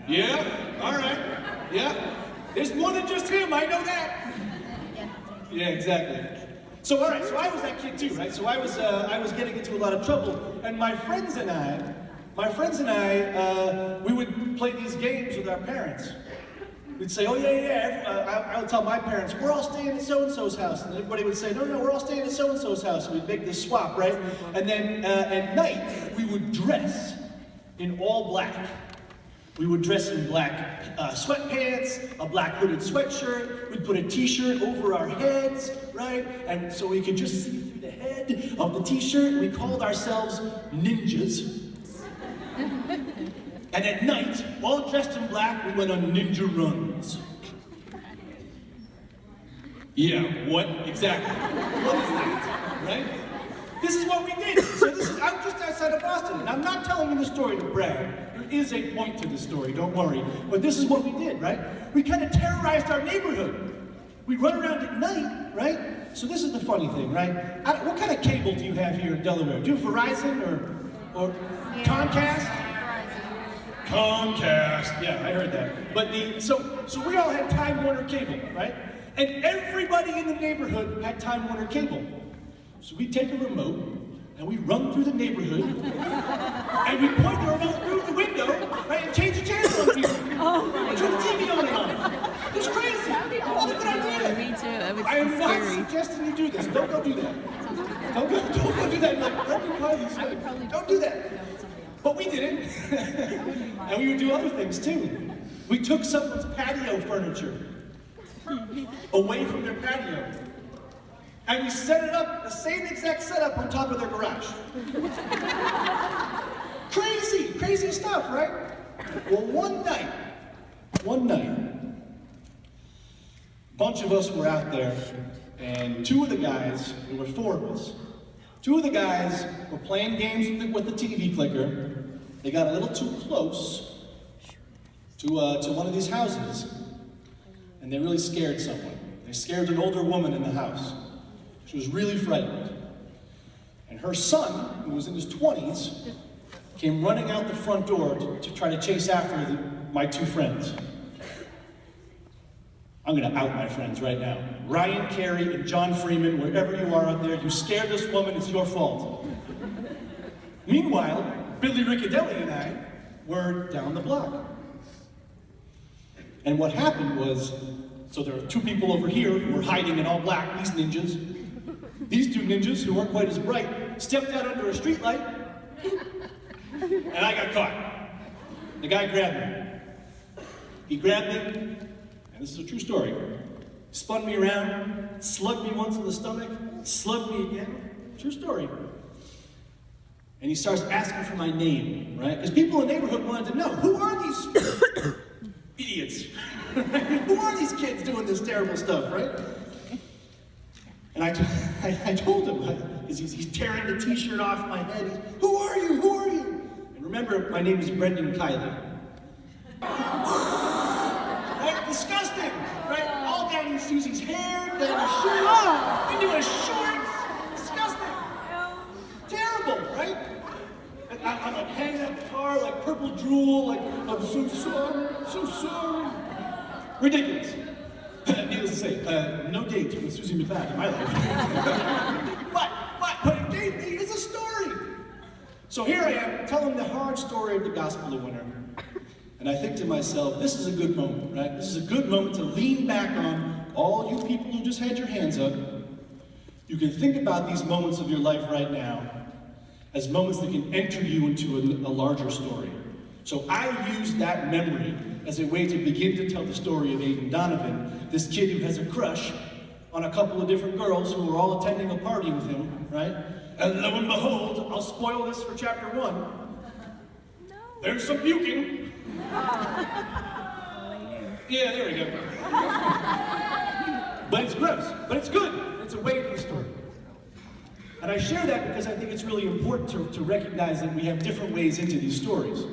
Yeah? All right. Yeah. There's more than just him, I know that. Yeah, exactly. So, all right, so I was that kid too, right? So I was getting into a lot of trouble, and my friends and I, we would play these games with our parents. We'd say, oh I would tell my parents, we're all staying at so-and-so's house. And everybody would say, no, we're all staying at so-and-so's house. And we'd make this swap, right? And then at night, we would dress in all black. We would dress in black sweatpants, a black hooded sweatshirt. We'd put a t-shirt over our heads, right? And so we could just see through the head of the t-shirt. We called ourselves ninjas. And at night, all dressed in black, we went on ninja runs. Yeah, what? Exactly. What is that, right? This is what we did. So I'm just outside of Boston, and I'm not telling you the story to brag. There is a point to the story, don't worry. But this is what we did, right? We kind of terrorized our neighborhood. We'd run around at night, right? So this is the funny thing, right? What kind of cable do you have here in Delaware? Do you have Verizon or Comcast? Comcast, yeah, I heard that. But so we all had Time Warner cable, right? And everybody in the neighborhood had Time Warner cable. So we take a remote and we run through the neighborhood and we point the remote through the window, right, and change the channel on people. And turn the TV on and off. It's crazy. What a good idea. Me too. That was I am scary. not suggesting you do this. Don't go do that. Don't go do that. Like, don't do that. But we did it. And we would do other things too. We took someone's patio furniture away from their patio. And we set it up, the same exact setup on top of their garage. Crazy stuff, right? Well, one night, a bunch of us were out there, and two of the guys, there were four of us, two of the guys were playing games with the TV clicker. They got a little too close to one of these houses, and they really scared someone. They scared an older woman in the house. She was really frightened. And her son, who was in his 20s, came running out the front door to try to chase after my two friends. I'm gonna out my friends right now. Ryan Carey and John Freeman, wherever you are out there, you scared this woman, it's your fault. Meanwhile, Billy Riccadelli and I were down the block. And what happened was, so there were two people over here who were hiding in all black, these ninjas. These two ninjas, who weren't quite as bright, stepped out under a streetlight, and I got caught. The guy grabbed me. He grabbed me, and this is a true story, spun me around, slugged me once in the stomach, slugged me again. True story. And he starts asking for my name, right? Because people in the neighborhood wanted to know, who are these idiots? Who are these kids doing this terrible stuff, right? And I told him, he's tearing the t-shirt off my head. Who are you? Who are you? And remember, my name is Bredan Kiely. Right? Disgusting, right? All down in Susie's hair, down his shoes, into his shorts. Disgusting. Terrible, right? And I'm like hanging out the car like purple drool, like I'm so sorry. Ridiculous. Needless to say, no date with Susie McLeod in my life. but it gave me, it's a story. So here I am, telling the hard story of the gospel of winter. And I think to myself, this is a good moment, right? This is a good moment to lean back on all you people who just had your hands up. You can think about these moments of your life right now as moments that can enter you into a larger story. So I use that memory as a way to begin to tell the story of Aiden Donovan, this kid who has a crush on a couple of different girls who are all attending a party with him, right? And lo and behold, I'll spoil this for chapter 1. No. There's some puking. Yeah, there we go. But it's gross, but it's good. It's a way of the story. And I share that because I think it's really important to recognize that we have different ways into these stories.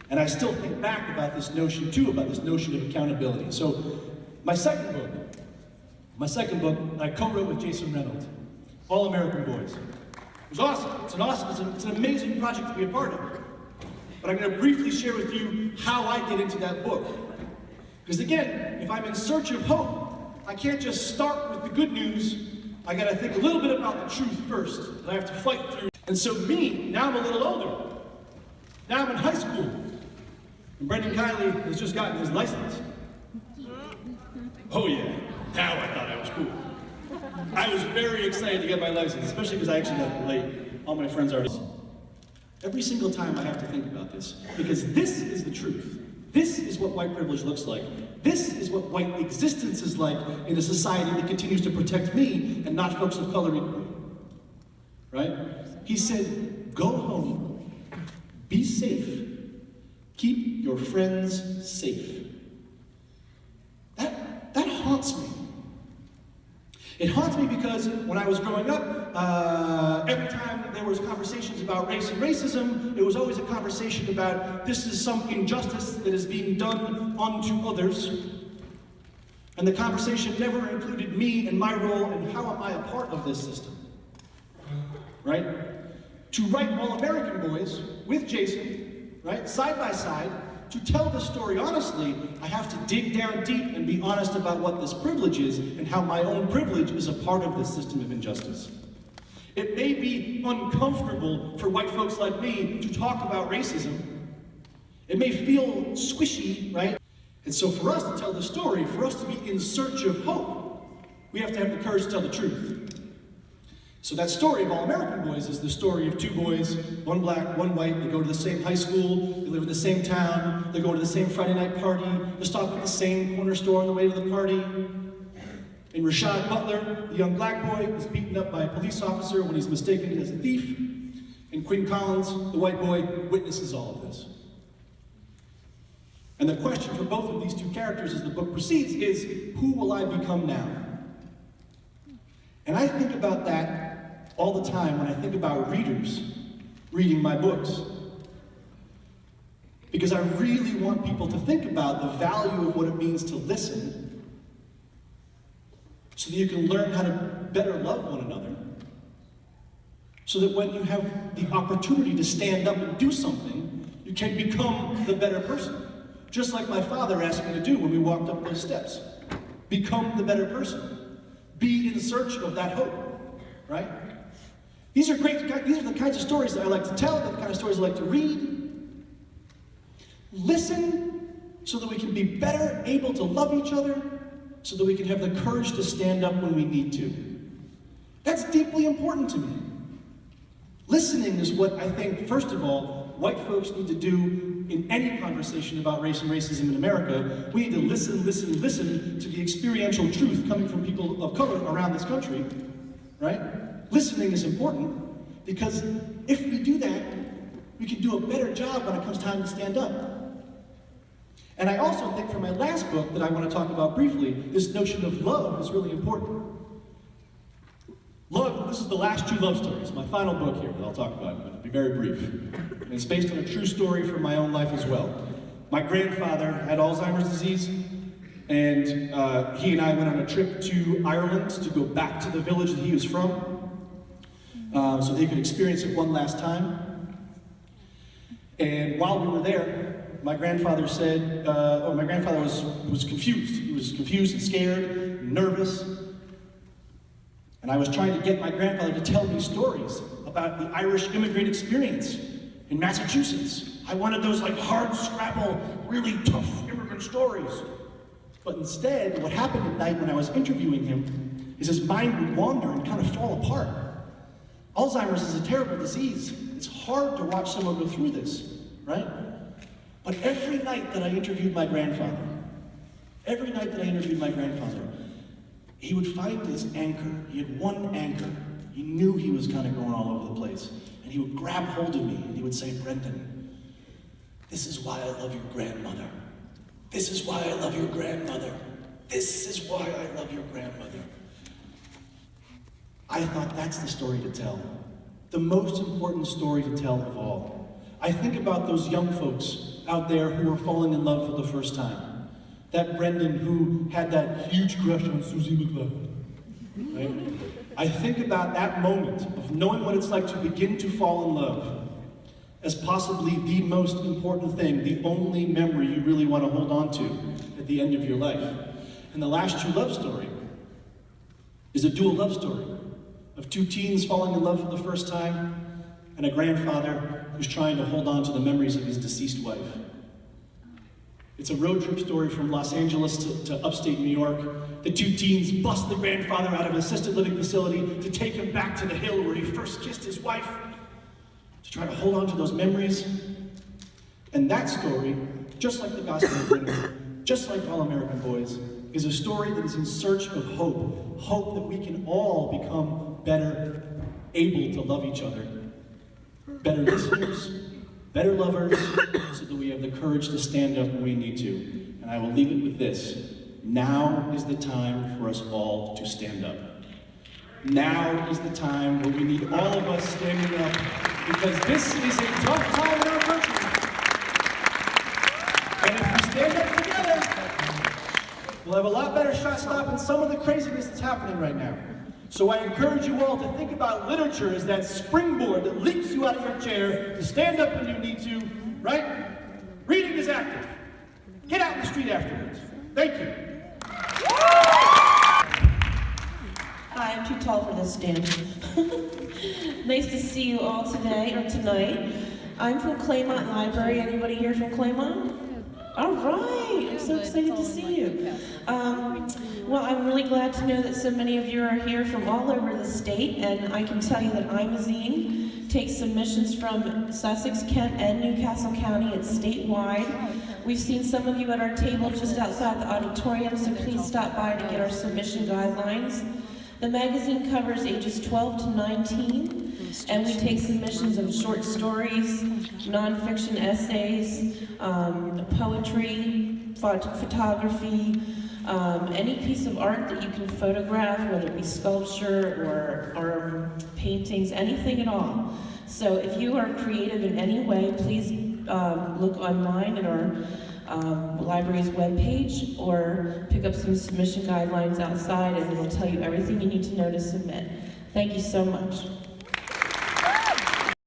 And I still think back about this notion too, about this notion of accountability. So my second book, I co-wrote with Jason Reynolds, All American Boys. It was awesome. It's an amazing project to be a part of. but I'm going to briefly share with you how I get into that book. Because again, if I'm in search of hope, I can't just start with the good news. I got to think a little bit about the truth first, and I have to fight through. And so now I'm a little older. Now I'm in high school. And Bredan Kiely has just gotten his license. Oh yeah, now I thought I was cool. I was very excited to get my license, especially because I actually got it late. All my friends are. Every single time I have to think about this, because this is the truth. This is what white privilege looks like. This is what white existence is like in a society that continues to protect me and not folks of color equally. Right? He said, go home, be safe, keep your friends safe. That haunts me. It haunts me because when I was growing up, every time there was conversations about race and racism, it was always a conversation about this is some injustice that is being done onto others. And the conversation never included me and my role and how am I a part of this system. Right? To write All American Boys with Jason, right, side by side, to tell the story honestly, I have to dig down deep and be honest about what this privilege is and how my own privilege is a part of this system of injustice. It may be uncomfortable for white folks like me to talk about racism. It may feel squishy, right? And so for us to tell the story, for us to be in search of hope, we have to have the courage to tell the truth. So that story of All American Boys is the story of two boys, one black, one white. They go to the same high school, they live in the same town, they go to the same Friday night party, they stop at the same corner store on the way to the party. And Rashad Butler, the young black boy, is beaten up by a police officer when he's mistaken as a thief. And Quinn Collins, the white boy, witnesses all of this. And the question for both of these two characters as the book proceeds is, who will I become now? And I think about that all the time when I think about readers reading my books. Because I really want people to think about the value of what it means to listen so that you can learn how to better love one another. So that when you have the opportunity to stand up and do something, you can become the better person. Just like my father asked me to do when we walked up those steps. Become the better person. Be in search of that hope, right? These are the kinds of stories that I like to tell, the kind of stories I like to read. Listen so that we can be better able to love each other, so that we can have the courage to stand up when we need to. That's deeply important to me. Listening is what I think, first of all, white folks need to do in any conversation about race and racism in America. We need to listen to the experiential truth coming from people of color around this country, right? Listening is important because if we do that, we can do a better job when it comes time to stand up. And I also think for my last book that I want to talk about briefly, this notion of love is really important. Love, this is the last two love stories, my final book here that I'll talk about, but it'll be very brief. And it's based on a true story from my own life as well. My grandfather had Alzheimer's disease, and he and I went on a trip to Ireland to go back to the village that he was from, so they could experience it one last time. And while we were there, my grandfather said, my grandfather was confused. He was confused and scared, and nervous. And I was trying to get my grandfather to tell me stories about the Irish immigrant experience in Massachusetts. I wanted those like hard scrabble, really tough immigrant stories. But instead, what happened at night when I was interviewing him is his mind would wander and kind of fall apart. Alzheimer's is a terrible disease. It's hard to watch someone go through this, right? But every night that I interviewed my grandfather, he would find his anchor. He had one anchor. He knew he was kind of going all over the place. And he would grab hold of me and he would say, Bredan, this is why I love your grandmother. This is why I love your grandmother. This is why I love your grandmother. I thought that's the story to tell. The most important story to tell of all. I think about those young folks out there who are falling in love for the first time. That Bredan who had that huge crush on Susie McLeod, right? I think about that moment of knowing what it's like to begin to fall in love. as possibly the most important thing, the only memory you really want to hold on to at the end of your life. And the last true love story is a dual love story of two teens falling in love for the first time and a grandfather who's trying to hold on to the memories of his deceased wife. It's a road trip story from Los Angeles to upstate New York. The two teens bust the grandfather out of an assisted living facility to take him back to the hill where he first kissed his wife, to try to hold on to those memories. And that story, just like the Gospel of Bredan, just like All American Boys, is a story that is in search of hope. Hope that we can all become better able to love each other. Better listeners, better lovers, so that we have the courage to stand up when we need to. And I will leave it with this. Now is the time for us all to stand up. Now is the time where we need all of us standing up, because this is a tough time in our country. And if we stand up together, we'll have a lot better shot stopping some of the craziness that's happening right now. So I encourage you all to think about literature as that springboard that leaps you out of your chair to stand up when you need to, right? Reading is active. Get out in the street afterwards. Thank you. Hi, I'm too tall for this stand. Nice to see you all today, or tonight. I'm from Claymont Library. Anybody here from Claymont? All right, I'm so excited to see you. Well, I'm really glad to know that so many of you are here from all over the state, and I can tell you that iMazine takes submissions from Sussex, Kent, and Newcastle County. It's statewide. We've seen some of you at our table just outside the auditorium, so please stop by to get our submission guidelines. The magazine covers ages 12 to 19, and we take submissions of short stories, nonfiction essays, poetry, photography, any piece of art that you can photograph, whether it be sculpture or paintings, anything at all. So if you are creative in any way, please look online at our library's webpage, or pick up some submission guidelines outside, and it'll tell you everything you need to know to submit. Thank you so much.